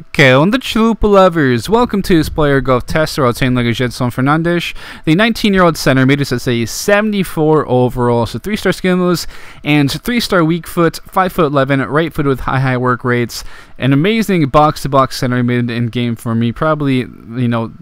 Okay, on the chalupa lovers, welcome to this player golf tester. I'll like Gedson Fernandes. The 19-year-old center made us at a 74 overall, so 3-star skill moves and 3-star weak foot, 5'11", right foot with high work rates. An amazing box-to-box center mid in game for me. Probably,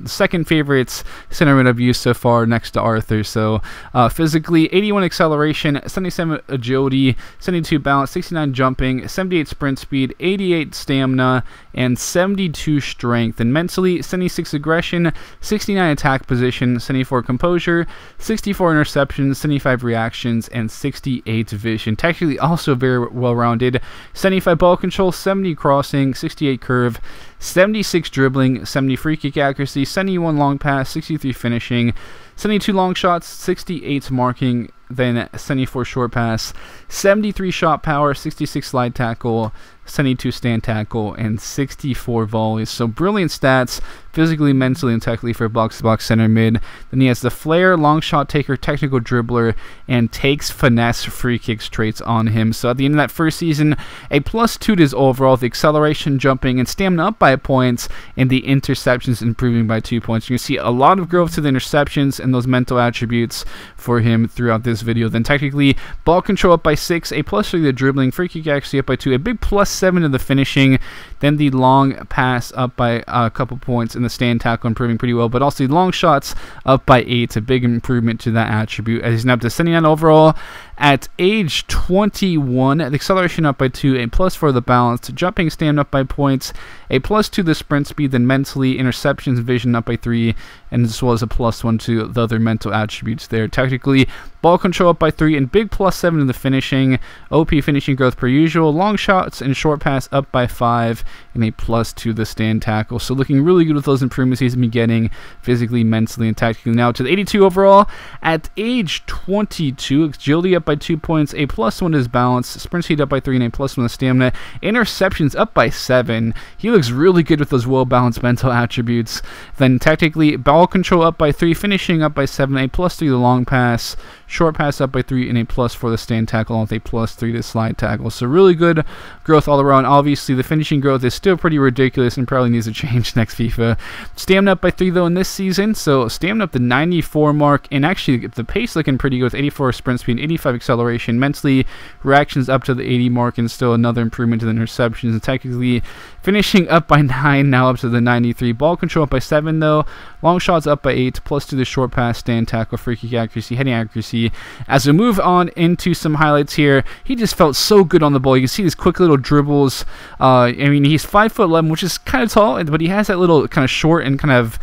second favorite center mid I've used so far next to Arthur. So physically, 81 acceleration, 77 agility, 72 balance, 69 jumping, 78 sprint speed, 88 stamina, and 72 strength. And mentally, 76 aggression, 69 attack position, 74 composure, 64 interceptions, 75 reactions, and 68 vision. Technically also very well-rounded. 75 ball control, 70 crossing, 68 curve, 76 dribbling, 70 free kick accuracy, 71 long pass, 63 finishing, 72 long shots, 68 marking, then 74 short pass, 73 shot power, 66 slide tackle, 72 stand tackle, and 64 volleys. So brilliant stats, physically, mentally, and technically for a box-to-box center mid. Then he has the flair, long shot taker, technical dribbler, and takes finesse free kicks traits on him. So at the end of that first season, a +2 to his overall, the acceleration, jumping, and stamina up by points, and the interceptions improving by 2 points. You can see a lot of growth to the interceptions and those mental attributes for him throughout this video. Then technically, ball control up by 6, a +3 to the dribbling, free kick accuracy up by 2, a big +7 to the finishing, then the long pass up by a couple points, and the stand tackle improving pretty well, but also the long shots up by 8, a big improvement to that attribute, as he's now up to 79 overall. At age 21, the acceleration up by 2, a +4 the balance, jumping stamina up by points, a +2 the sprint speed, then mentally, interceptions, vision up by 3, and as well as a +1 to the other mental attributes there. Technically, ball control up by 3, and big +7 in the finishing, OP finishing growth per usual, long shots and short pass up by 5, and a +2 the stand tackle. So looking really good with those improvements he's been getting physically, mentally, and tactically. Now to the 82 overall, at age 22, agility up by 2 points, a +1 to his balance, sprint speed up by 3, and a +1 to stamina, interceptions up by 7. He looks really good with those well-balanced mental attributes. Then technically, ball control up by 3, finishing up by 7, a +3 to the long pass, short pass up by 3, and a +4 the stand tackle, with a +3 to slide tackle. So really good growth all around. Obviously, the finishing growth is still pretty ridiculous and probably needs to change next FIFA. Stamina up by 3 though in this season, so stamina up the 94 mark, and actually the pace looking pretty good with 84 sprint speed, 85 acceleration. Mentally, reactions up to the 80 mark, and still another improvement to the interceptions. And technically, finishing up by 9, now up to the 93. Ball control up by 7 though, long shots up by 8, +2 the short pass, stand tackle, free kick accuracy, heading accuracy. As we move on into some highlights here, he just felt so good on the ball. You can see these quick little dribbles. I mean, he's 5'11", which is kind of tall, but he has that little kind of short and kind of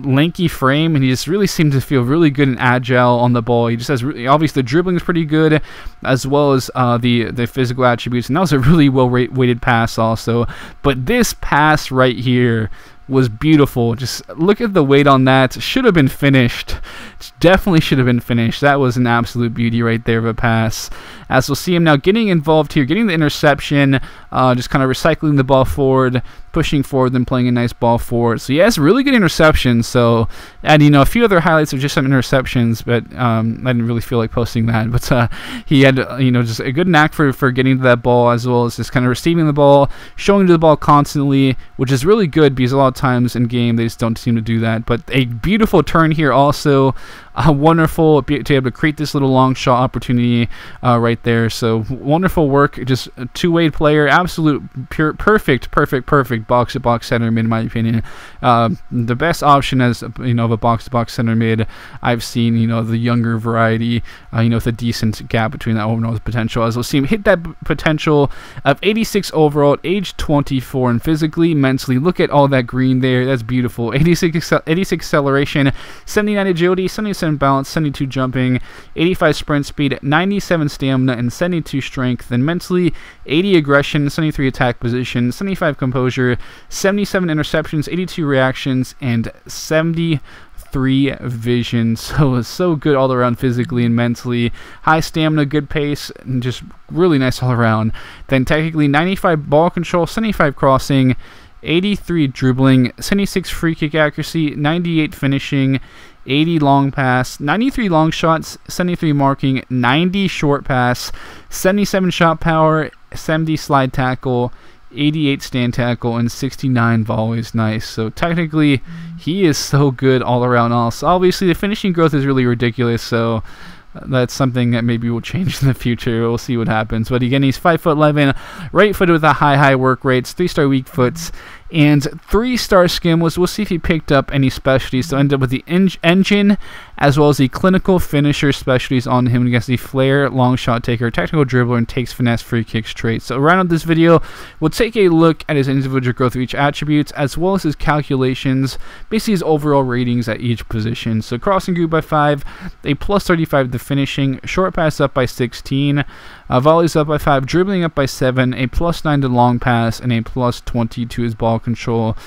lanky frame, and he just really seems to feel really good and agile on the ball. He just has obviously the dribbling is pretty good, as well as the physical attributes, and that was a really well weighted pass also. But this pass right here was beautiful. Just look at the weight on that. Should have been finished. Definitely should have been finished. That was an absolute beauty right there of a pass. As we'll see him now getting involved here, getting the interception, just kind of recycling the ball forward, pushing forward, then playing a nice ball forward. So he has really good interceptions. So, and a few other highlights of just some interceptions, but I didn't really feel like posting that. But he had just a good knack for getting to that ball, as well as just kind of receiving the ball, showing to the ball constantly, which is really good because a lot of times in game they just don't seem to do that. But a beautiful turn here also. Wonderful to be able to create this little long shot opportunity right there. So wonderful work. Just a two-way player, absolute perfect box-to-box center mid in my opinion. The best option as of a box-to-box center mid I've seen. The younger variety. With a decent gap between that overall potential. As we'll see him hit that potential of 86 overall at age 24, and physically, mentally, look at all that green there. That's beautiful. 86 acceleration, 79 agility, 77 balance, 72 jumping, 85 sprint speed, 97 stamina, and 72 strength. Then mentally, 80 aggression, 73 attack position, 75 composure, 77 interceptions, 82 reactions, and 73 vision. So good all around physically and mentally. High stamina, good pace, and just really nice all around. Then technically 95 ball control, 75 crossing, 83 dribbling, 76 free kick accuracy, 98 finishing, 80 long pass, 93 long shots, 73 marking, 90 short pass, 77 shot power, 70 slide tackle, 88 stand tackle, and 69 volleys. Nice. So technically, he is so good all around. Also, obviously, the finishing growth is really ridiculous. So that's something that maybe will change in the future. We'll see what happens. But again, he's 5'11", right-footed with a high work rates, 3-star weak foots, and 3-star skimless. We'll see if he picked up any specialties. So end up with the engine as well as the clinical finisher specialties on him against the flair, long shot taker, technical dribbler, and takes finesse free kicks trait. So around this video, we'll take a look at his individual growth of each attributes as well as his calculations, basically his overall ratings at each position. So crossing group by 5, a plus 35 to finishing, short pass up by 16, volleys up by 5, dribbling up by 7, a plus 9 to long pass, and a plus 20 to his ball control.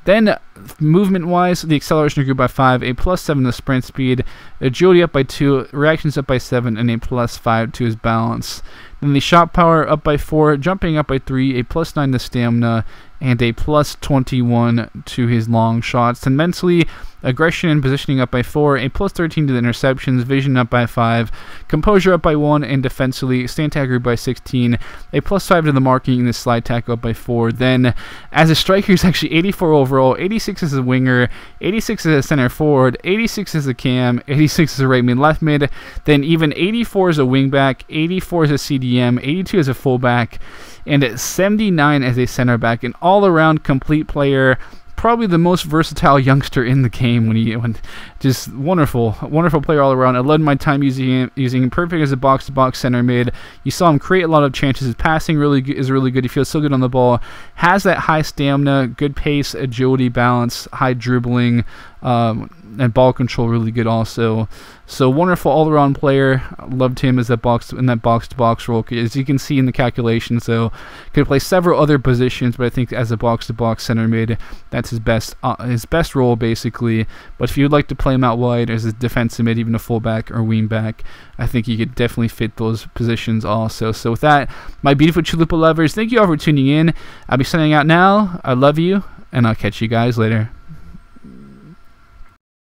Then movement-wise, the acceleration grew by 5, a plus 7 to sprint speed, agility up by 2, reactions up by 7, and a plus 5 to his balance. Then the shot power up by 4, jumping up by 3, a plus 9 to stamina, and a plus 21 to his long shots. And mentally, aggression and positioning up by 4, a plus 13 to the interceptions, vision up by 5, composure up by 1, and defensively, stand tackle by 16, a plus 5 to the marking, and the slide tackle up by 4. Then, as a striker, he's actually 84 overall, 86 as a winger, 86 as a center forward, 86 as a cam, 86 as a right mid, left mid, then even 84 as a wingback, 84 as a CDM, 82 as a fullback, and 79 as a center back. An all-around complete player, probably the most versatile youngster in the game. When just wonderful player all around. I loved my time using him perfect as a box-to-box center mid. You saw him create a lot of chances. His passing is really good. He feels so good on the ball. Has that high stamina, good pace, agility, balance, high dribbling, and ball control really good also. So wonderful all-around player. Loved him as in that box-to-box role, as you can see in the calculation. So could play several other positions, but I think as a box-to-box center mid, that's his best role basically. But if you'd like to play him out wide as a defensive mid, even a fullback or wingback, I think he could definitely fit those positions also. So with that, my beautiful chalupa lovers, thank you all for tuning in. I'll be signing out now. I love you, and I'll catch you guys later.